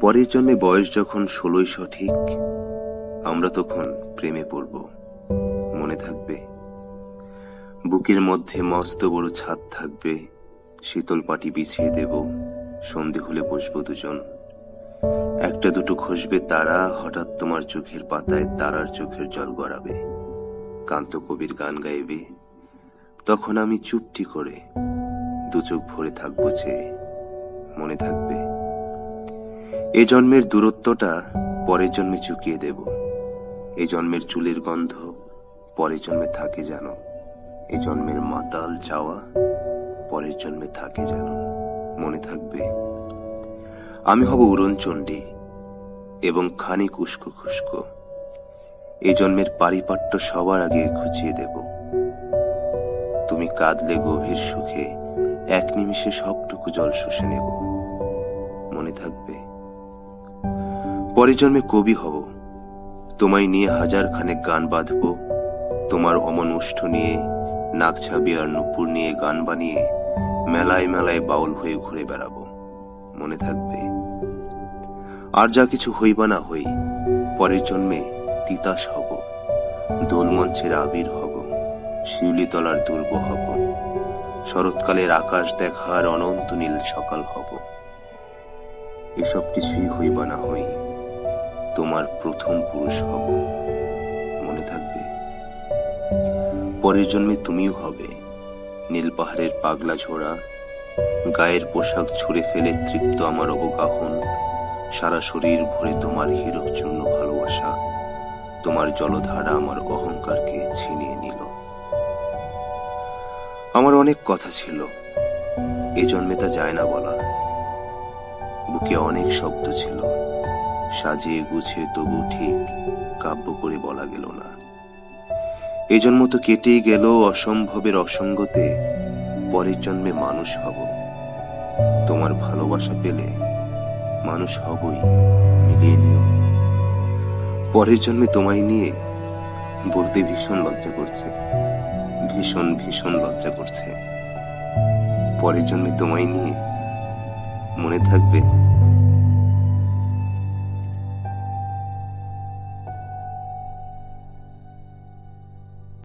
পরের জন্মে বয়স যখন 16ই সঠিক, আমরা তখন প্রেমে পড়ব। মনে থাকবে? বুকের মধ্যে মস্ত বড় ছাদ থাকবে, শীতল পাটি বিছিয়ে দেব, সন্ধে হলে বসবো দুজন। একটা দুটো খসবে তারা, হঠাৎ তোমার চোখের পাতায় তারার চোখের জল গড়াবে। কান্ত কবির গান গাইবে, তখন আমি চুপটি করে দু চোখ ভরে থাকবো চেয়ে। মনে থাকবে? এ জন্মের দূরত্বটা পরের জন্মে চুকিয়ে দেব। এ জন্মের চুলের গন্ধ পরের জন্মে থাকে জানো। এ জন্মের মাতাল চাওয়া পরের জন্মে থাকে জানো। মনে থাকবে? আমি হব উড়নচণ্ডী এবং খানিক উস্কো খুস্কো। এ জন্মের পারিপাট্য সবার আগে খুঁচিয়ে দেব। তুমি কাঁদলে গভীর সুখে এক নিমিষে সবটুকু জল শুষে নেব। মনে থাকবে? পরের জন্মে কবি হব, তোমায় নিয়ে হাজার খানেক গান বাঁধব। তোমার অমন ওষ্ঠ নিয়ে, নাকছাবি আর নুপুর নিয়ে গান বানিয়ে মেলায় মেলায় বাউল হয়ে ঘুরে বেড়াবো। মনে থাকবে? আর যা কিছু হইবা না হই, পরের জন্মে তিতাস হব, দোলমঞ্চের আবির হব, শিউলিতলার দুর্ব হব, শরৎকালের আকাশ দেখার অনন্ত নীল সকাল হব। এসব কিছুই হইবা না হই, তোমার প্রথম পুরুষ হব। মনে থাকবে? পরের জন্মে তুমিও হবে নীল পাহাড়ের পাগলা ঝোড়া, গায়ের পোশাক ছুঁড়ে ফেলে তৃপ্ত আমার অবগাহন, সারা শরীর ভরে তোমার হীরক চূর্ণ ভালোবাসা। তোমার জলধারা আমার অহংকারকে ছিনিয়ে নিল। আমার অনেক কথা ছিল, এ জন্মে তা যায় না বলা। বুকে অনেক শব্দ ছিল, সাজিয়ে গুছিয়ে তবু ঠিক কাব্য করে বলা গেল না। এ জন্ম তো কেটেই গেল অসম্ভবের অসঙ্গতে। পরের জন্মে মানুষ হব, তোমার ভালোবাসা পেলে মানুষ হবই, মিলিয়ে নিও। পরের জন্মে তোমায় নিয়ে বলতে ভীষণ লজ্জা করছে, ভীষণ ভীষণ লজ্জা করছে। পরের জন্মে তোমায় নিয়ে, মনে থাকবে?